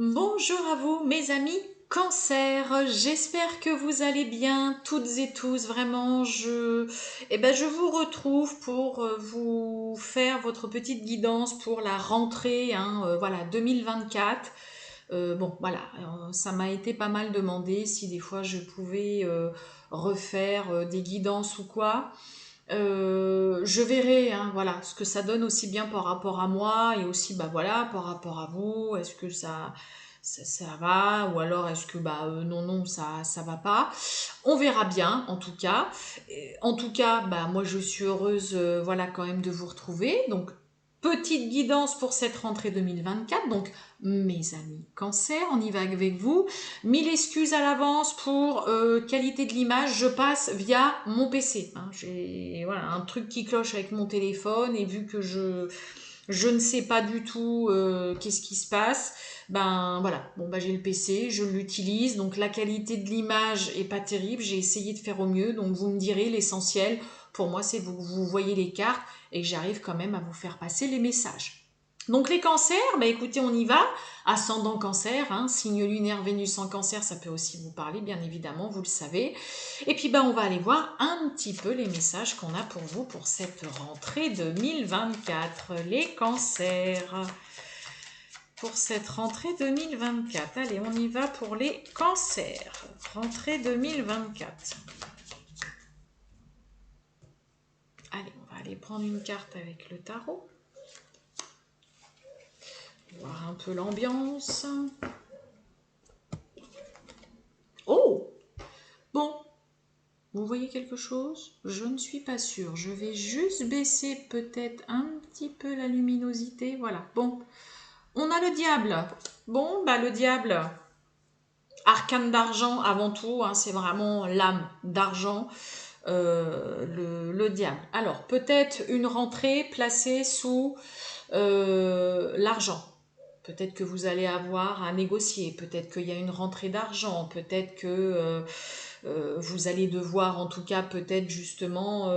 Bonjour à vous, mes amis Cancer. J'espère que vous allez bien, toutes et tous. Vraiment, je vous retrouve pour vous faire votre petite guidance pour la rentrée, voilà, 2024. Bon, voilà, ça m'a été pas mal demandé si des fois je pouvais refaire des guidances ou quoi. Je verrai, hein, voilà, ce que ça donne aussi bien par rapport à moi et aussi, bah voilà, par rapport à vous. Est-ce que ça va ou alors est-ce que non, ça va pas. On verra bien, en tout cas. En tout cas, bah moi je suis heureuse, voilà, quand même de vous retrouver. Donc petite guidance pour cette rentrée 2024. Donc mes amis Cancer, on y va avec vous. Mille excuses à l'avance pour qualité de l'image, je passe via mon PC. Hein. J'ai voilà, un truc qui cloche avec mon téléphone et vu que je ne sais pas du tout qu'est-ce qui se passe, ben voilà, bon bah j'ai le PC, je l'utilise, donc la qualité de l'image est pas terrible, j'ai essayé de faire au mieux, donc vous me direz l'essentiel, pour moi c'est vous voyez les cartes et que j'arrive quand même à vous faire passer les messages. Donc les cancers, bah écoutez, on y va. Ascendant cancer, hein, signe lunaire Vénus en cancer, ça peut aussi vous parler, bien évidemment, vous le savez. Et puis bah, on va aller voir un petit peu les messages qu'on a pour vous pour cette rentrée 2024. Les cancers. Pour cette rentrée 2024. Allez, on y va pour les cancers. Rentrée 2024. Allez, on va aller prendre une carte avec le tarot. Voir un peu l'ambiance. Oh! Bon, vous voyez quelque chose? Je ne suis pas sûre. Je vais juste baisser peut-être un petit peu la luminosité. Voilà. Bon, on a le diable. Bon, bah le diable, arcane d'argent avant tout. Hein, c'est vraiment l'âme d'argent. Le diable. Alors, peut-être une rentrée placée sous l'argent. Peut-être que vous allez avoir à négocier, peut-être qu'il y a une rentrée d'argent, peut-être que vous allez devoir, en tout cas, peut-être justement,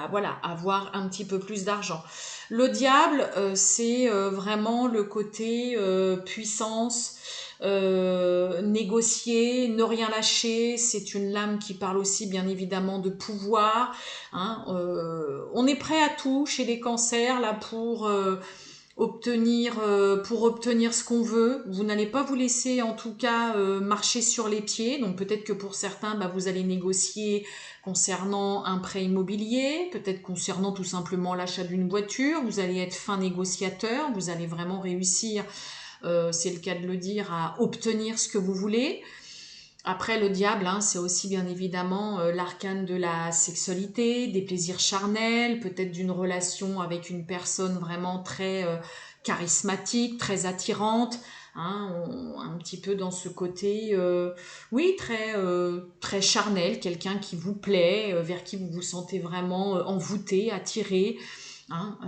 voilà, avoir un petit peu plus d'argent. Le diable, c'est vraiment le côté puissance, négocier, ne rien lâcher. C'est une lame qui parle aussi, bien évidemment, de pouvoir. Hein, on est prêt à tout chez les cancers là pour obtenir ce qu'on veut. Vous n'allez pas vous laisser en tout cas marcher sur les pieds. Donc peut-être que pour certains, vous allez négocier concernant un prêt immobilier, peut-être concernant tout simplement l'achat d'une voiture. Vous allez être fin négociateur, vous allez vraiment réussir, c'est le cas de le dire, à obtenir ce que vous voulez. Après, le diable, hein, c'est aussi bien évidemment l'arcane de la sexualité, des plaisirs charnels, peut-être d'une relation avec une personne vraiment très charismatique, très attirante, hein, un petit peu dans ce côté, oui, très charnel, quelqu'un qui vous plaît, vers qui vous vous sentez vraiment envoûté, attiré. Hein,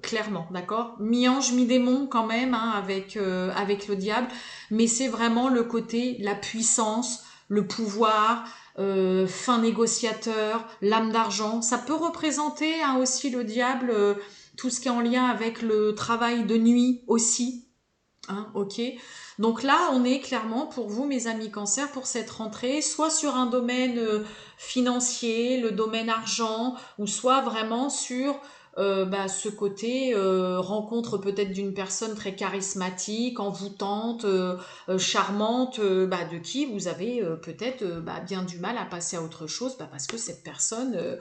clairement, d'accord. Mi-ange, mi-démon quand même, hein, avec le diable, mais c'est vraiment le côté, la puissance, le pouvoir, fin négociateur, l'âme d'argent. Ça peut représenter hein, aussi le diable, tout ce qui est en lien avec le travail de nuit aussi. Hein, ok. Donc là, on est clairement pour vous, mes amis cancer, pour cette rentrée, soit sur un domaine financier, le domaine argent, ou soit vraiment sur ce côté rencontre peut-être d'une personne très charismatique, envoûtante, charmante, de qui vous avez peut-être bien du mal à passer à autre chose, parce que cette personne,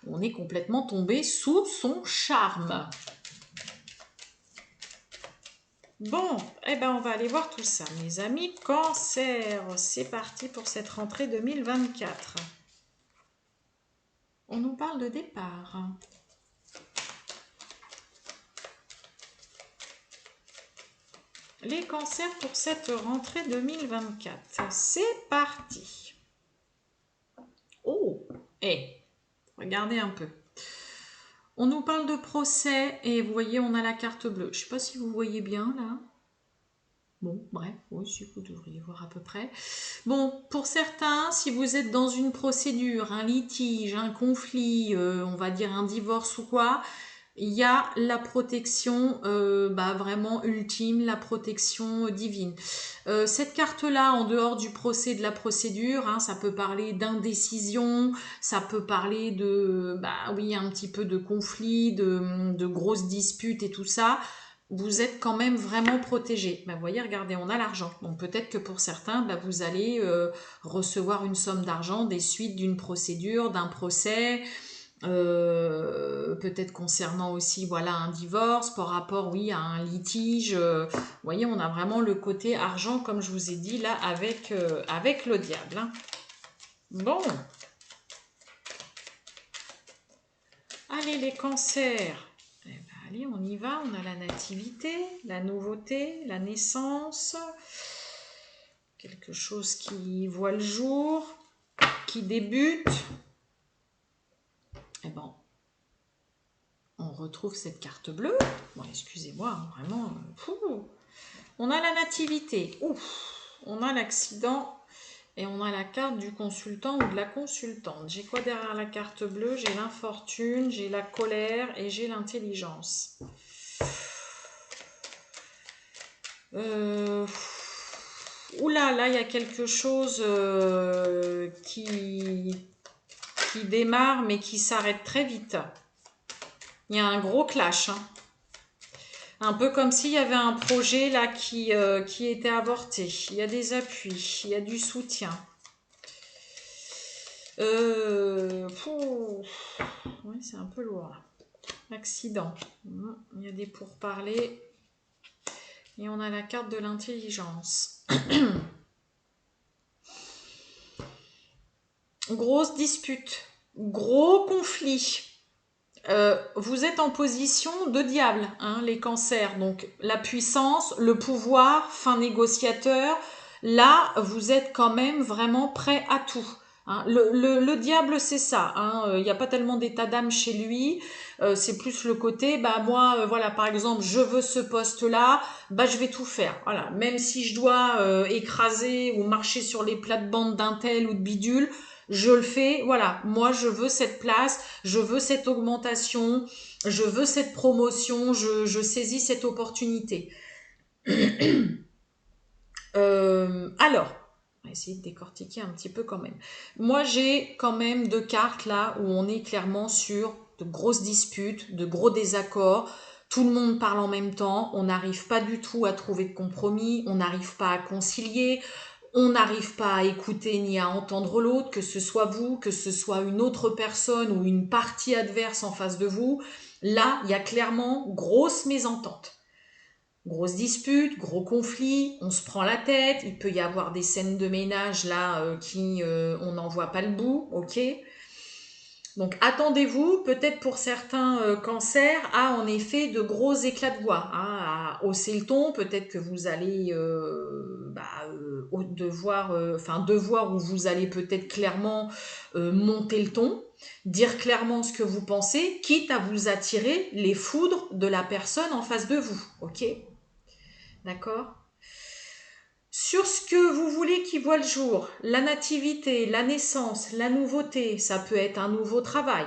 on est complètement tombé sous son charme. Bon, on va aller voir tout ça. Mes amis cancer, c'est parti pour cette rentrée 2024. On nous parle de départ. Les cancers pour cette rentrée 2024. C'est parti. Oh, regardez un peu. On nous parle de procès et vous voyez, on a la carte bleue. Je ne sais pas si vous voyez bien là. Bon, bref, oui, si vous devriez voir à peu près. Bon, pour certains, si vous êtes dans une procédure, un litige, un conflit, on va dire un divorce ou quoi, il y a la protection vraiment ultime, la protection divine. Cette carte-là, en dehors du procès de la procédure, hein, ça peut parler d'indécision, ça peut parler de, oui, un petit peu de conflit, de grosses disputes et tout ça. Vous êtes quand même vraiment protégé. Vous voyez, regardez, on a l'argent. Donc peut-être que pour certains, vous allez recevoir une somme d'argent des suites d'une procédure, d'un procès, peut-être concernant aussi voilà un divorce par rapport oui à un litige. Vous voyez, on a vraiment le côté argent comme je vous ai dit là avec le diable. Hein. Bon, allez les cancers. Eh ben, allez, on y va. On a la nativité, la nouveauté, la naissance, quelque chose qui voit le jour, qui débute. Eh ben, on retrouve cette carte bleue. Bon, excusez-moi, hein, vraiment. On a la nativité. Ouf. On a l'accident. Et on a la carte du consultant ou de la consultante. J'ai quoi derrière la carte bleue? J'ai l'infortune, j'ai la colère et j'ai l'intelligence. Oula, là, il y a quelque chose qui démarre mais qui s'arrête très vite. Il y a un gros clash. Hein. Un peu comme s'il y avait un projet là qui était avorté. Il y a des appuis, il y a du soutien. Oui, c'est un peu lourd. Accident. Il y a des pourparlers. Et on a la carte de l'intelligence. Grosse dispute. Gros conflit. Vous êtes en position de diable, hein, les cancers. Donc la puissance, le pouvoir, fin négociateur. Là, vous êtes quand même vraiment prêt à tout. Hein. Le diable, c'est ça. Il n'y a pas tellement d'état d'âme chez lui. C'est plus le côté, moi, voilà, par exemple, je veux ce poste-là, je vais tout faire. Voilà, même si je dois écraser ou marcher sur les plates-bandes d'un tel ou de bidule, je le fais. Voilà, moi, je veux cette place, je veux cette augmentation, je veux cette promotion, je saisis cette opportunité. Alors, on va essayer de décortiquer un petit peu quand même. Moi, j'ai quand même deux cartes là où on est clairement sur de grosses disputes, de gros désaccords. Tout le monde parle en même temps, on n'arrive pas du tout à trouver de compromis, on n'arrive pas à concilier, on n'arrive pas à écouter ni à entendre l'autre, que ce soit vous, que ce soit une autre personne ou une partie adverse en face de vous. Là, il y a clairement grosse mésentente. Grosse dispute, gros conflit, on se prend la tête, il peut y avoir des scènes de ménage là on n'en voit pas le bout, ok. Donc attendez-vous, peut-être pour certains cancers, à en effet de gros éclats de voix, hein, à hausser le ton, peut-être que vous allez devoir où vous allez peut-être clairement monter le ton, dire clairement ce que vous pensez, quitte à vous attirer les foudres de la personne en face de vous, ok. D'accord. Sur ce que vous voulez qui voit le jour, la nativité, la naissance, la nouveauté, ça peut être un nouveau travail.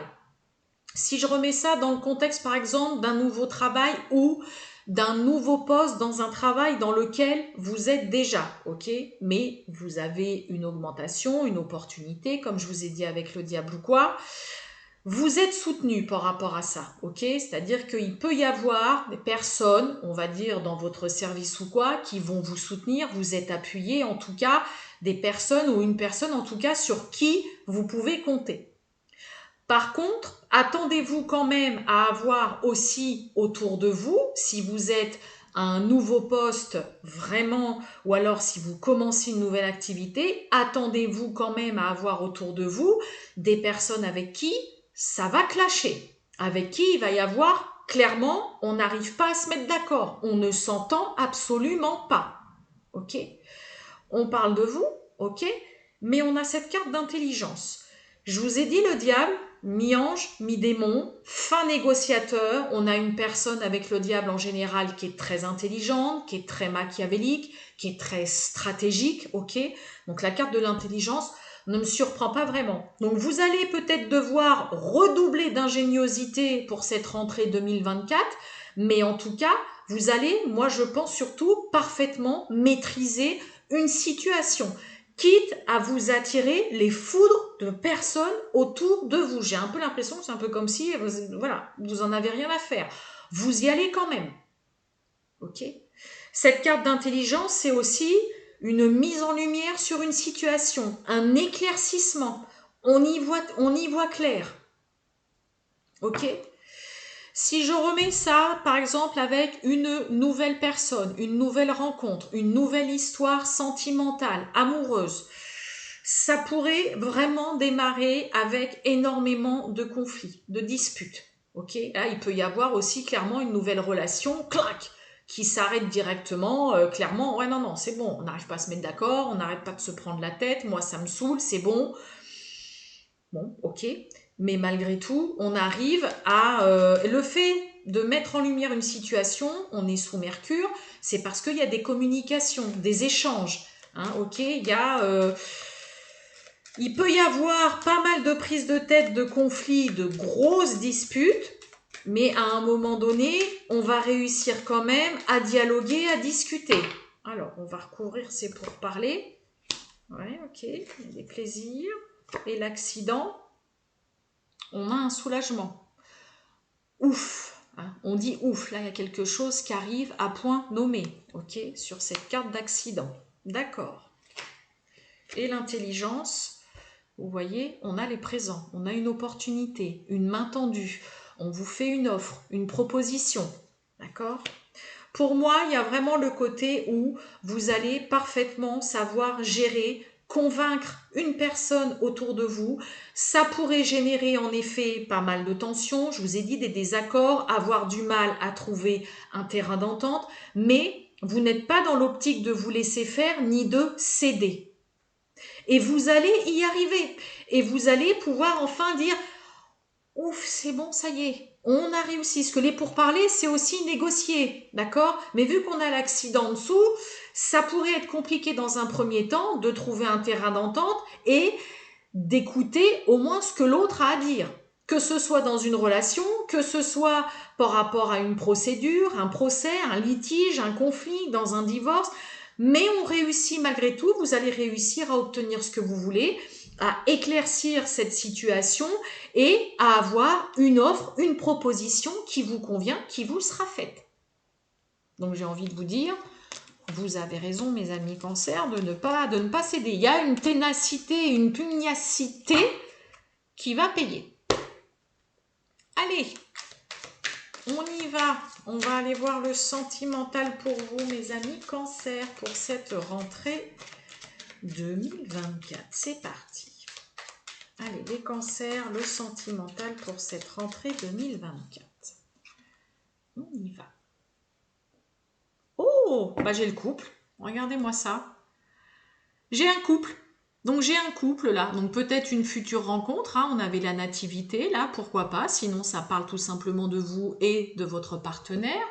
Si je remets ça dans le contexte, par exemple, d'un nouveau travail ou d'un nouveau poste dans un travail dans lequel vous êtes déjà, ok, mais vous avez une augmentation, une opportunité, comme je vous ai dit avec le diable ou quoi, vous êtes soutenu par rapport à ça, ok? C'est-à-dire qu'il peut y avoir des personnes, on va dire dans votre service ou quoi, qui vont vous soutenir, vous êtes appuyé, en tout cas, des personnes ou une personne en tout cas sur qui vous pouvez compter. Par contre, attendez-vous quand même à avoir aussi autour de vous, si vous êtes à un nouveau poste vraiment, ou alors si vous commencez une nouvelle activité, attendez-vous quand même à avoir autour de vous des personnes avec qui ça va clasher, avec qui il va y avoir, clairement, on n'arrive pas à se mettre d'accord, on ne s'entend absolument pas, ok? On parle de vous, ok? Mais on a cette carte d'intelligence. Je vous ai dit le diable, mi-ange, mi-démon, fin négociateur. On a une personne avec le diable en général qui est très intelligente, qui est très machiavélique, qui est très stratégique, ok? Donc la carte de l'intelligence, ne me surprend pas vraiment. Donc vous allez peut-être devoir redoubler d'ingéniosité pour cette rentrée 2024, mais en tout cas, vous allez, moi je pense surtout, parfaitement maîtriser une situation, quitte à vous attirer les foudres de personnes autour de vous. J'ai un peu l'impression que c'est un peu comme si, voilà, vous en avez rien à faire. Vous y allez quand même. Ok ? Cette carte d'intelligence, c'est aussi une mise en lumière sur une situation, un éclaircissement. On y voit clair. Ok ? Si je remets ça, par exemple, avec une nouvelle personne, une nouvelle rencontre, une nouvelle histoire sentimentale, amoureuse, ça pourrait vraiment démarrer avec énormément de conflits, de disputes. Ok ? Là, il peut y avoir aussi clairement une nouvelle relation, clac, qui s'arrête directement, clairement, ouais, non, non, c'est bon, on n'arrive pas à se mettre d'accord, on n'arrête pas de se prendre la tête, moi ça me saoule, c'est bon. Bon, ok, mais malgré tout, on arrive à... le fait de mettre en lumière une situation, on est sous Mercure, c'est parce qu'il y a des communications, des échanges. Hein, ok, il peut y avoir pas mal de prises de tête, de conflits, de grosses disputes, mais à un moment donné, on va réussir quand même à dialoguer, à discuter. Alors, on va recouvrir ces pourparlers. Ouais, ok, il y a des plaisirs. Et l'accident, on a un soulagement. Ouf, hein, on dit ouf, là il y a quelque chose qui arrive à point nommé, ok, sur cette carte d'accident. D'accord. Et l'intelligence, vous voyez, on a les présents, on a une opportunité, une main tendue, on vous fait une offre, une proposition, d'accord ? Pour moi, il y a vraiment le côté où vous allez parfaitement savoir gérer, convaincre une personne autour de vous. Ça pourrait générer en effet pas mal de tensions, je vous ai dit des désaccords, avoir du mal à trouver un terrain d'entente, mais vous n'êtes pas dans l'optique de vous laisser faire ni de céder. Et vous allez y arriver. Et vous allez pouvoir enfin dire « Ouf, c'est bon, ça y est, on a réussi ». Ce que les pourparlers, c'est aussi négocier, d'accord ? Mais vu qu'on a l'accident en dessous, ça pourrait être compliqué dans un premier temps de trouver un terrain d'entente et d'écouter au moins ce que l'autre a à dire. Que ce soit dans une relation, que ce soit par rapport à une procédure, un procès, un litige, un conflit, dans un divorce. Mais on réussit malgré tout, vous allez réussir à obtenir ce que vous voulez, à éclaircir cette situation et à avoir une offre, une proposition qui vous convient, qui vous sera faite. Donc j'ai envie de vous dire, vous avez raison mes amis Cancer, de ne pas céder. Il y a une ténacité, une pugnacité qui va payer. Allez, on y va. On va aller voir le sentimental pour vous mes amis Cancer pour cette rentrée 2024. C'est parti. Allez, les cancers, le sentimental pour cette rentrée 2024. On y va. Oh, bah j'ai le couple. Regardez-moi ça. J'ai un couple. Donc j'ai un couple là. Donc peut-être une future rencontre. Hein. On avait la nativité là, pourquoi pas. Sinon ça parle tout simplement de vous et de votre partenaire.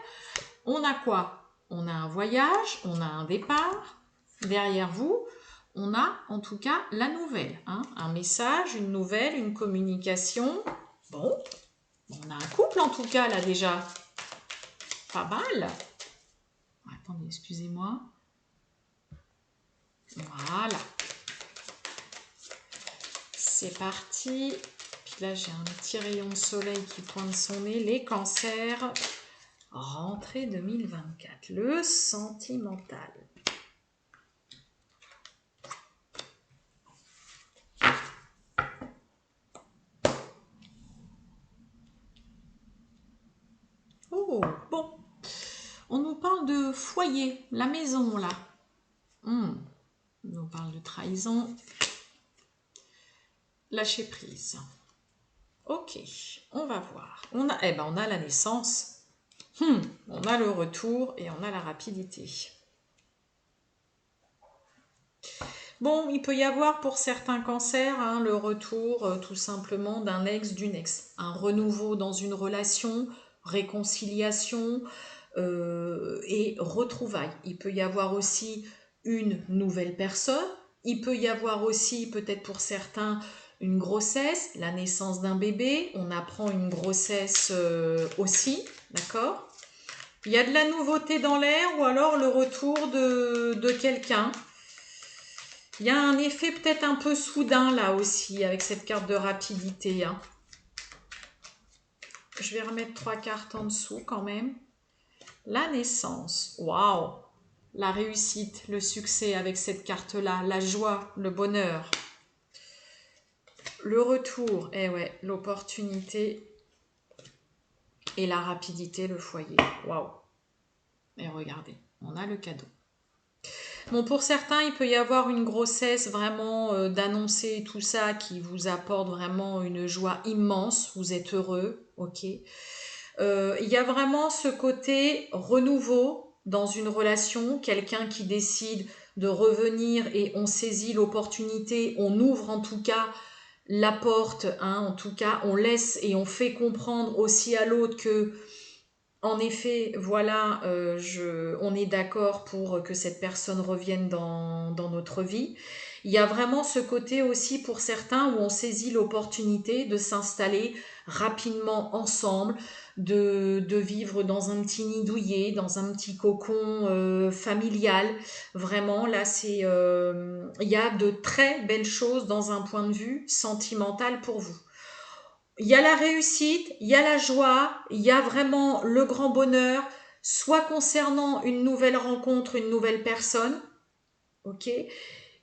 On a quoi? On a un voyage, on a un départ. Derrière vous, on a en tout cas la nouvelle. Hein. Un message, une nouvelle, une communication. Bon, on a un couple en tout cas là déjà. Pas mal. Attendez, excusez-moi. Voilà. C'est parti. Puis là, j'ai un petit rayon de soleil qui pointe son nez. Les cancers. Rentrée 2024. Le sentimental. Oh, bon. On nous parle de foyer, la maison, là. On nous parle de trahison. Lâcher prise. Ok, on va voir. On a la naissance. On a le retour et on a la rapidité. Bon, il peut y avoir pour certains cancers hein, le retour tout simplement d'un ex, d'une ex. Un renouveau dans une relation, réconciliation et retrouvailles. Il peut y avoir aussi une nouvelle personne, Il peut y avoir aussi, peut-être pour certains, une grossesse, la naissance d'un bébé. On apprend une grossesse aussi, d'accord? Il y a de la nouveauté dans l'air ou alors le retour de quelqu'un. Il y a un effet peut-être un peu soudain là aussi avec cette carte de rapidité, hein. Je vais remettre 3 cartes en dessous quand même. La naissance, waouh! La réussite, le succès avec cette carte-là, la joie, le bonheur. Le retour, eh ouais, l'opportunité et la rapidité, le foyer. Waouh! Et regardez, on a le cadeau. Bon, pour certains, il peut y avoir une grossesse vraiment d'annoncer tout ça qui vous apporte vraiment une joie immense. Vous êtes heureux, ok. Il y a vraiment ce côté renouveau dans une relation, quelqu'un qui décide de revenir et on saisit l'opportunité, on ouvre en tout cas la porte, hein, en tout cas on laisse et on fait comprendre aussi à l'autre que en effet, voilà, on est d'accord pour que cette personne revienne dans notre vie. Il y a vraiment ce côté aussi pour certains où on saisit l'opportunité de s'installer rapidement ensemble, de vivre dans un petit nid douillet, dans un petit cocon familial. Vraiment, là, il y a de très belles choses dans un point de vue sentimental pour vous. Il y a la réussite, il y a la joie, il y a vraiment le grand bonheur, soit concernant une nouvelle rencontre, une nouvelle personne, ok,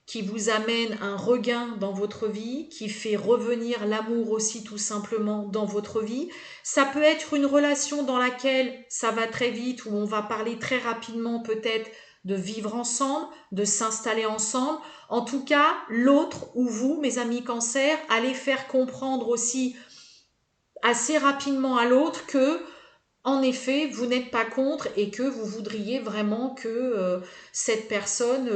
qui vous amène un regain dans votre vie, qui fait revenir l'amour aussi tout simplement dans votre vie. Ça peut être une relation dans laquelle ça va très vite, où on va parler très rapidement peut-être de vivre ensemble, de s'installer ensemble. En tout cas, l'autre ou vous, mes amis cancer, allez faire comprendre aussi assez rapidement à l'autre que, en effet, vous n'êtes pas contre et que vous voudriez vraiment que cette personne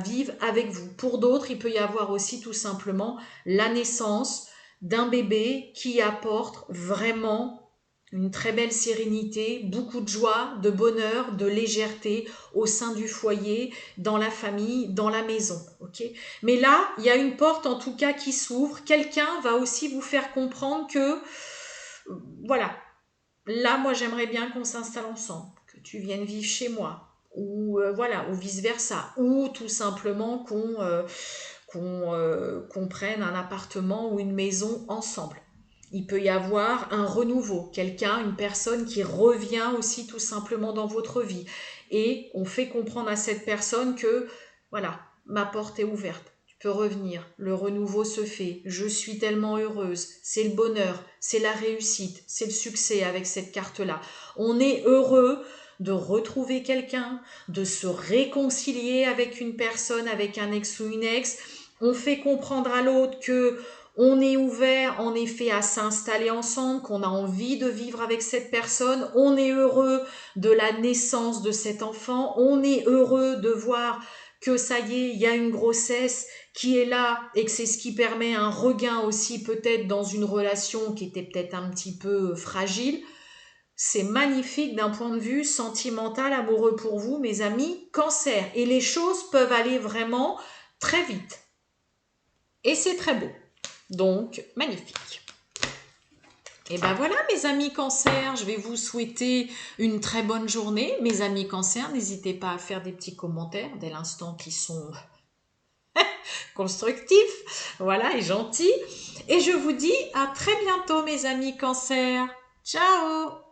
vive avec vous. Pour d'autres, il peut y avoir aussi tout simplement la naissance d'un bébé qui apporte vraiment une très belle sérénité, beaucoup de joie, de bonheur, de légèreté au sein du foyer, dans la famille, dans la maison. Okay. Mais là, il y a une porte en tout cas qui s'ouvre. Quelqu'un va aussi vous faire comprendre que voilà, là, moi, j'aimerais bien qu'on s'installe ensemble, que tu viennes vivre chez moi, ou voilà, ou vice-versa, ou tout simplement qu'on prenne un appartement ou une maison ensemble. Il peut y avoir un renouveau, quelqu'un, une personne qui revient aussi tout simplement dans votre vie. Et on fait comprendre à cette personne que, voilà, ma porte est ouverte. Tu peux revenir, le renouveau se fait, je suis tellement heureuse, c'est le bonheur, c'est la réussite, c'est le succès avec cette carte-là. On est heureux de retrouver quelqu'un, de se réconcilier avec une personne, avec un ex ou une ex. On fait comprendre à l'autre que on est ouvert en effet à s'installer ensemble, qu'on a envie de vivre avec cette personne, on est heureux de la naissance de cet enfant, on est heureux de voir que ça y est, il y a une grossesse qui est là et que c'est ce qui permet un regain aussi peut-être dans une relation qui était peut-être un petit peu fragile. C'est magnifique d'un point de vue sentimental, amoureux pour vous, mes amis, cancer. Et les choses peuvent aller vraiment très vite. Et c'est très beau. Donc, magnifique. Et ben voilà, mes amis cancer, je vais vous souhaiter une très bonne journée. Mes amis cancer, n'hésitez pas à faire des petits commentaires dès l'instant qui sont constructifs, voilà, et gentils. Et je vous dis à très bientôt, mes amis cancer. Ciao!